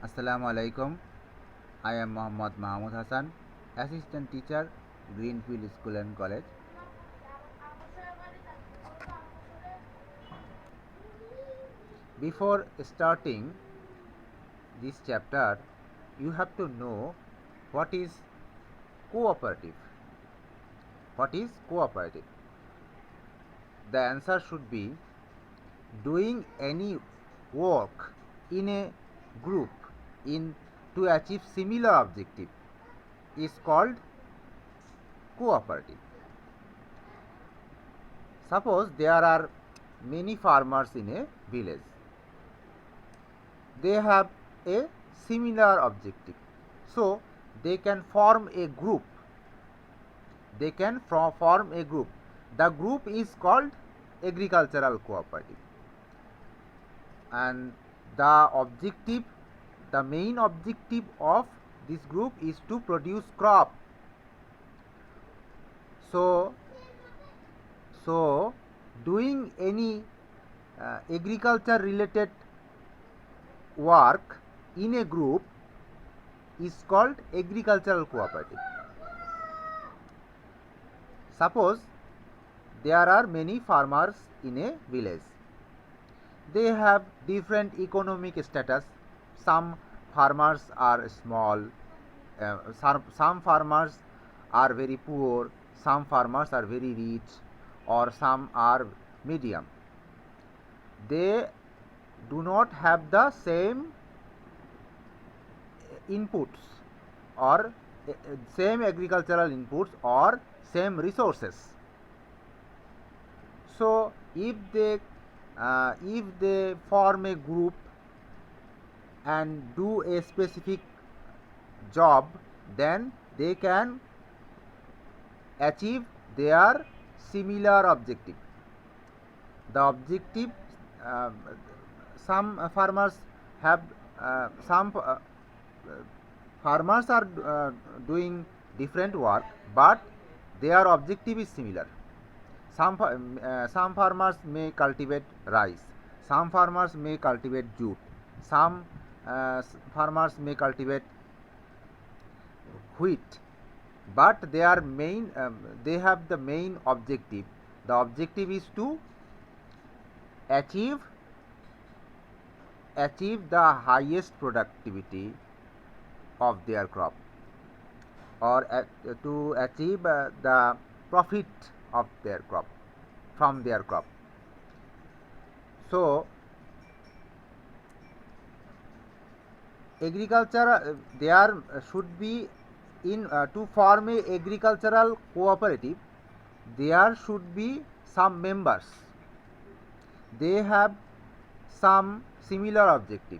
Assalamu alaikum. I am Muhammad Mahmud Hassan, Assistant Teacher, Greenfield School and College. Before starting this chapter, you have to know what is cooperative. What is cooperative? The answer should be doing any work in a group in to achieve similar objective is called cooperative. Suppose there are many farmers in a village. They have a similar objective, so they can form a group. The group is called agricultural cooperative, and the main objective of this group is to produce crop. So doing any agriculture related work in a group is called agricultural cooperative. Suppose there are many farmers in a village. They have different economic status. Some farmers are small, some farmers are very poor, some farmers are very rich, or some are medium. They do not have the same inputs or same agricultural inputs or same resources. So if they form a group and do a specific job, then they can achieve their similar objective. The objective, some farmers have farmers are doing different work, but their objective is similar. Some farmers may cultivate rice, some farmers may cultivate jute, some farmers may cultivate wheat, but they have the main objective. The objective is to achieve the highest productivity of their crop, or to achieve the profit of their crop from their crop. So agriculture, there should be in to form a agricultural cooperative, there should be some members. They have some similar objective.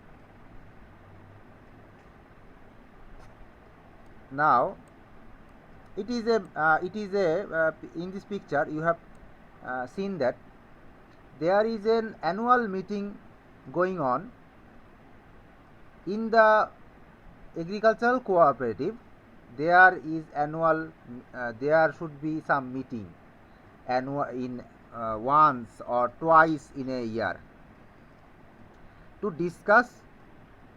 Now it is a in this picture you have seen that there is an annual meeting going on in the agricultural cooperative. There is annual there should be some meeting annual in once or twice in a year to discuss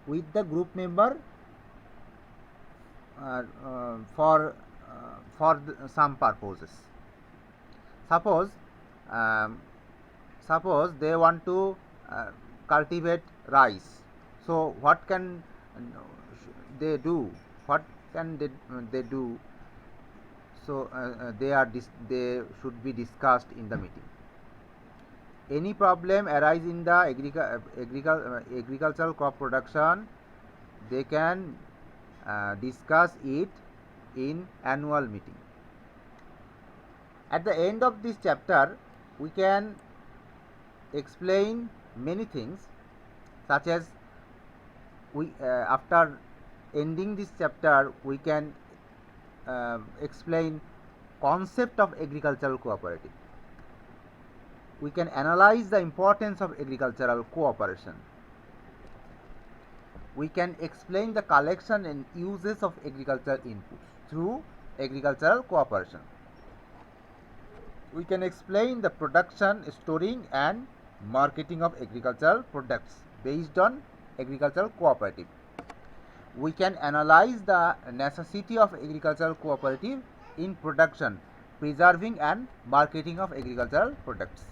with the group member for some purposes. Suppose they want to cultivate rice. So what can they do? What can they do? So they should be discussed in the meeting. Any problem arise in the agricultural crop production, they can discuss it in annual meeting. At the end of this chapter, we can explain many things, such as after ending this chapter, we can explain concept of agricultural cooperative. We can analyze the importance of agricultural cooperation. We can explain the collection and uses of agricultural inputs through agricultural cooperation. We can explain the production, storing and marketing of agricultural products based on agricultural cooperative. we can analyze the necessity of agricultural cooperative in production, preserving and marketing of agricultural products.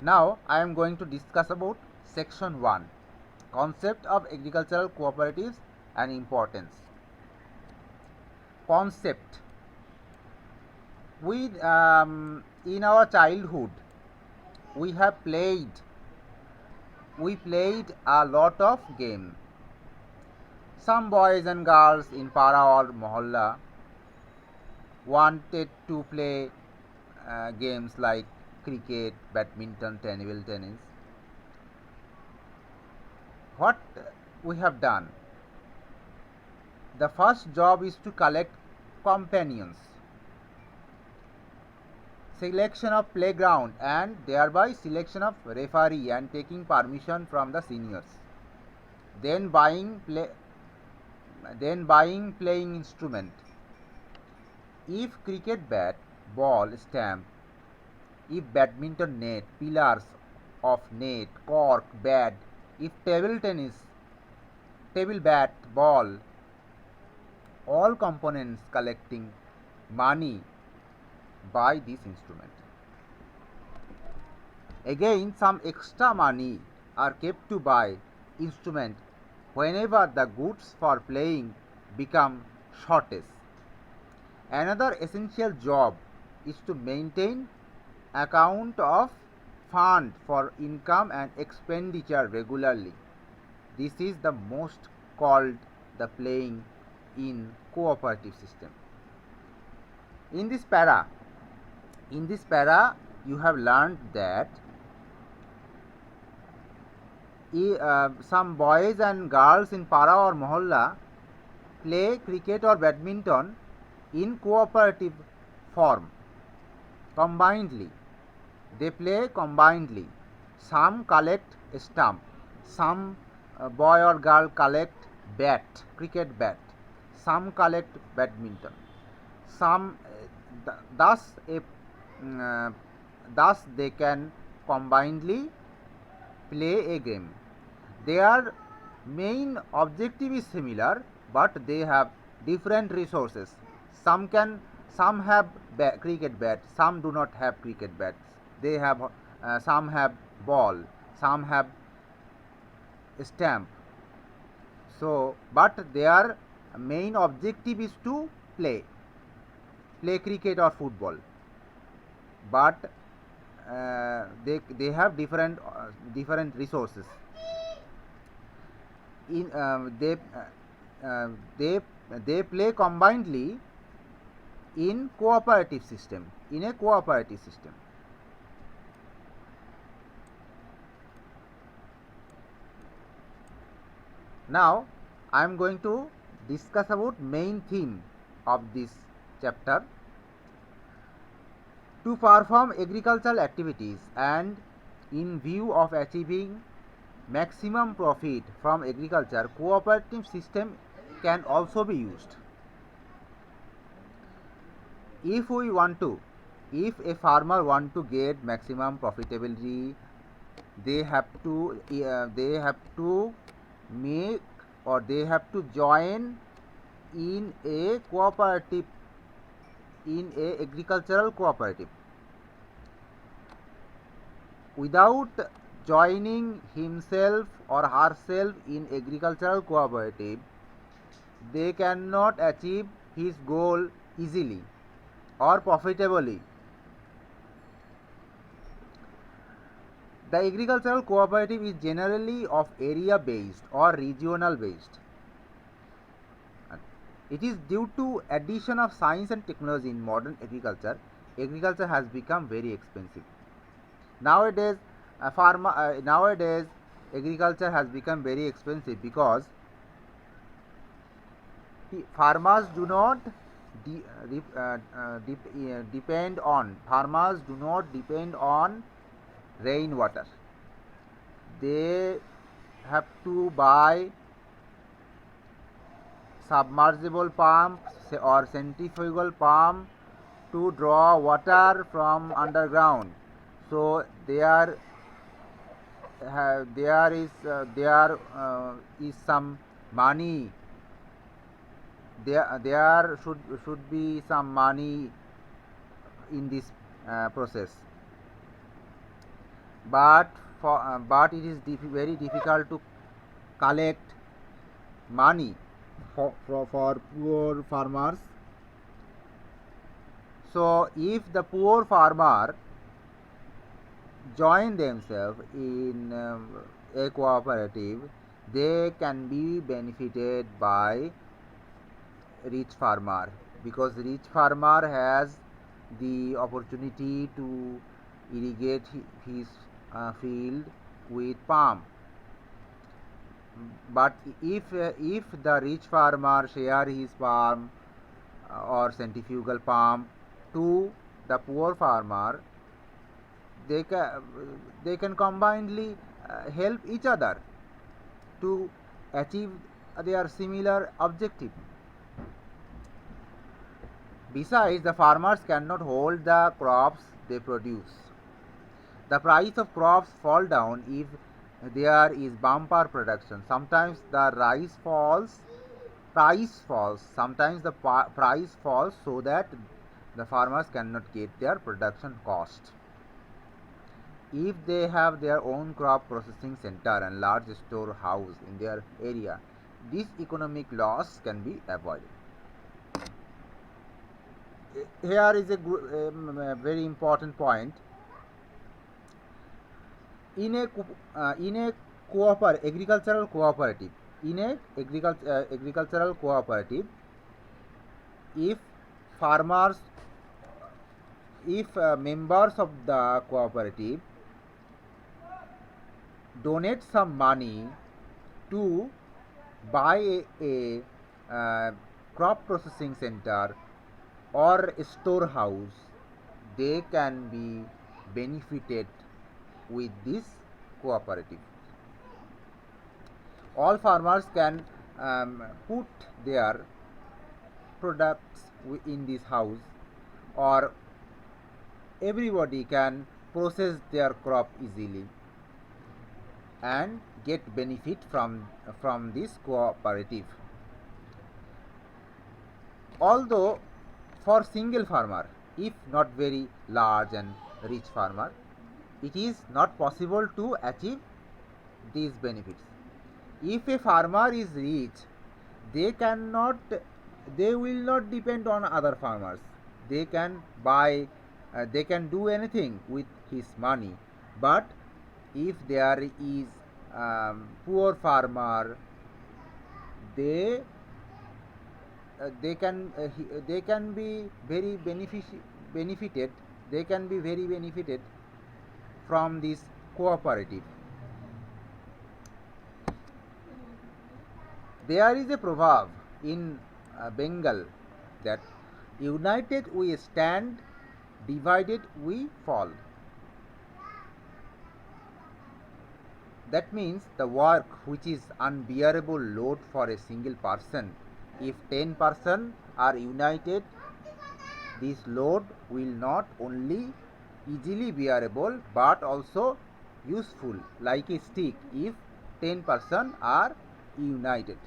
Now I am going to discuss about section 1, concept of agricultural cooperatives and importance. Concept. We in our childhood we played a lot of games. Some boys and girls in Para or Mohalla wanted to play games like cricket, badminton, table tennis. What we have done? The first job is to collect companions, selection of playground, and thereby selection of referee and taking permission from the seniors. Then buying playing instrument. If cricket bat, ball, stamp, if badminton net, pillars of net, cork, bat, if table tennis, table bat, ball, all components collecting money by this instrument. Again, some extra money are kept to buy instrument whenever the goods for playing become shortage. Another essential job is to maintain account of fund for income and expenditure regularly. This is the most called the playing in cooperative system. In this para you have learned that some boys and girls in Para or Mohalla play cricket or badminton in cooperative form combinedly. They play combinedly. Some collect stump, some boy or girl collect bat, cricket bat, some collect badminton, some thus they can combinedly play a game. Their main objective is similar, but they have different resources. Some have cricket bat, some do not have cricket bats. They have some have ball, some have stamp. So, but their main objective is to play cricket or football. But they have different resources. In they play combinedly in cooperative system. In a cooperative system. Now I am going to discuss about main theme of this chapter. To perform agricultural activities and in view of achieving maximum profit from agriculture, cooperative system can also be used. If a farmer want to get maximum profitability, they have to make or they have to join in a cooperative, in a agricultural cooperative. Without joining himself or herself in agricultural cooperative, they cannot achieve his goal easily or profitably. The agricultural cooperative is generally of area based or regional based. It is due to addition of science and technology in modern agriculture. Agriculture has become very expensive. Nowadays, agriculture has become very expensive because farmers do not depend on rainwater. They have to buy submersible pumps or centrifugal pump to draw water from underground. So there is some money, there should be some money in this process, but but it is very difficult to collect money for poor farmers. So if the poor farmer join themselves in a cooperative, they can be benefited by rich farmer, because rich farmer has the opportunity to irrigate his field with palm. But if the rich farmer share his palm or centrifugal palm to the poor farmer, they can combinedly help each other to achieve their similar objective. Besides, the farmers cannot hold the crops they produce. The price of crops fall down if there is bumper production. Sometimes the price falls. Sometimes the price falls so that the farmers cannot get their production cost. If they have their own crop processing center and large storehouse in their area, this economic loss can be avoided. Here is a very important point. In a agricultural cooperative, if farmers, if members of the cooperative donate some money to buy a crop processing center or a storehouse, they can be benefited with this cooperative. All farmers can put their products in this house, or everybody can process their crop easily and get benefit from this cooperative. Although for single farmer, if not very large and rich farmer, it is not possible to achieve these benefits. If a farmer is rich, they will not depend on other farmers. They can buy, they can do anything with his money. But if there is poor farmer, they can be very benefited. They can be very benefited from this cooperative. There is a proverb in Bengal that united we stand, divided we fall. That means the work which is unbearable load for a single person, if 10% are united, this load will not only easily bearable but also useful, like a stick, if 10% are united.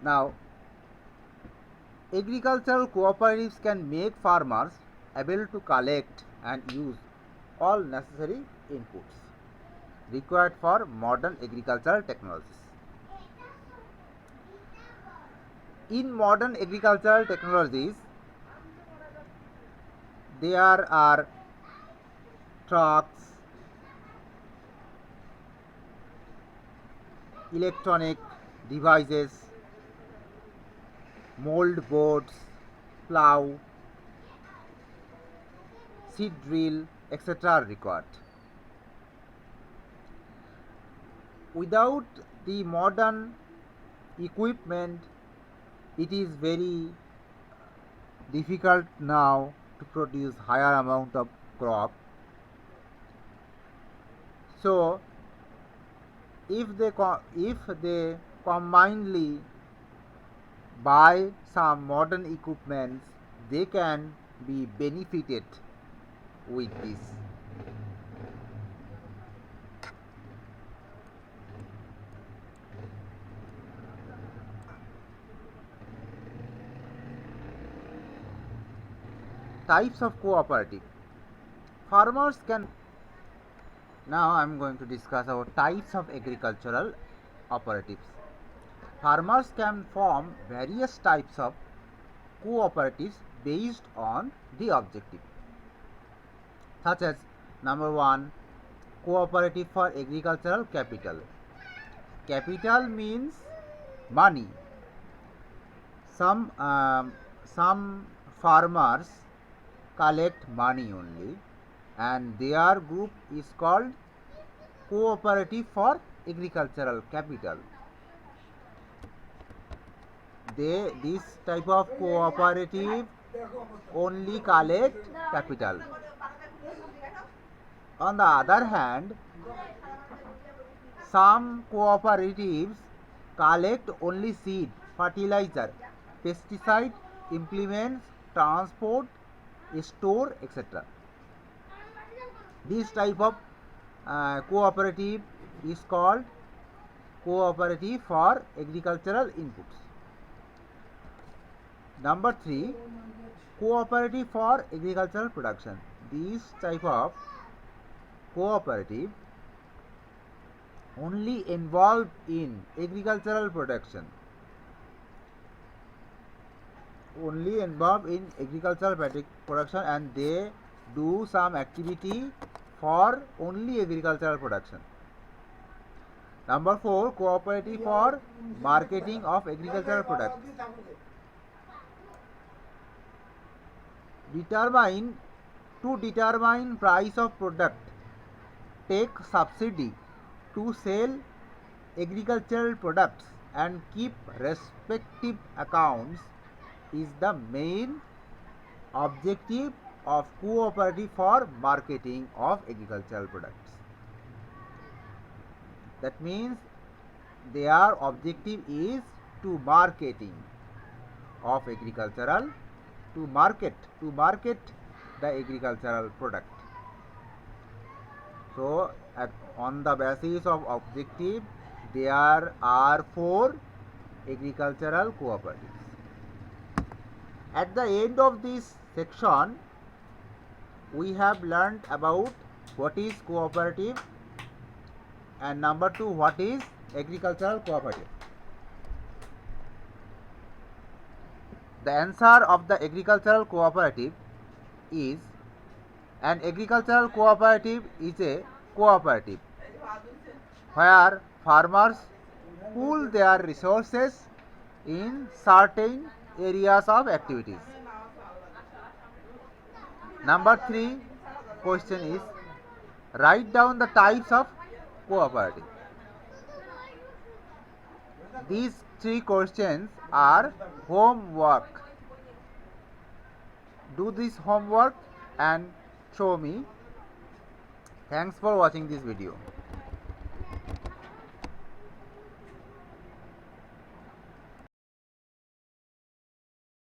Now, agricultural cooperatives can make farmers able to collect and use all necessary inputs required for modern agricultural technologies. In modern agricultural technologies, there are trucks, electronic devices, mold boards, plough, seed drill, etc. required. Without the modern equipment, it is very difficult now to produce higher amount of crop. So if they combinedly buy some modern equipments, they can be benefited with this. types of cooperative. Farmers can. Now I am going to discuss about types of agricultural cooperatives. Farmers can form various types of cooperatives based on the objective, such as number 1, cooperative for agricultural capital. Capital means money. Some farmers collect money only, and their group is called cooperative for agricultural capital. This type of cooperative only collect capital. On the other hand, some cooperatives collect only seed, fertilizer, pesticide, implements, transport, store, etc. This type of cooperative is called cooperative for agricultural inputs. Number 3, cooperative for agricultural production. This type of cooperative only involved in agricultural production. And they do some activity for only agricultural production. Number 4, cooperative for marketing of agricultural products. To determine price of product, take subsidy to sell agricultural products and keep respective accounts is the main objective of cooperative for marketing of agricultural products. That means their objective is to marketing of agricultural, to market the agricultural product. So on the basis of objective, there are 4 agricultural cooperatives. At the end of this section, we have learnt about what is cooperative, and number 2, what is agricultural cooperative. The answer of the agricultural cooperative is, an agricultural cooperative is a cooperative where farmers pool their resources in certain areas of activities. Number 3 question is, write down the types of cooperative. These 3 questions are homework. Do this homework and show me. Thanks for watching this video.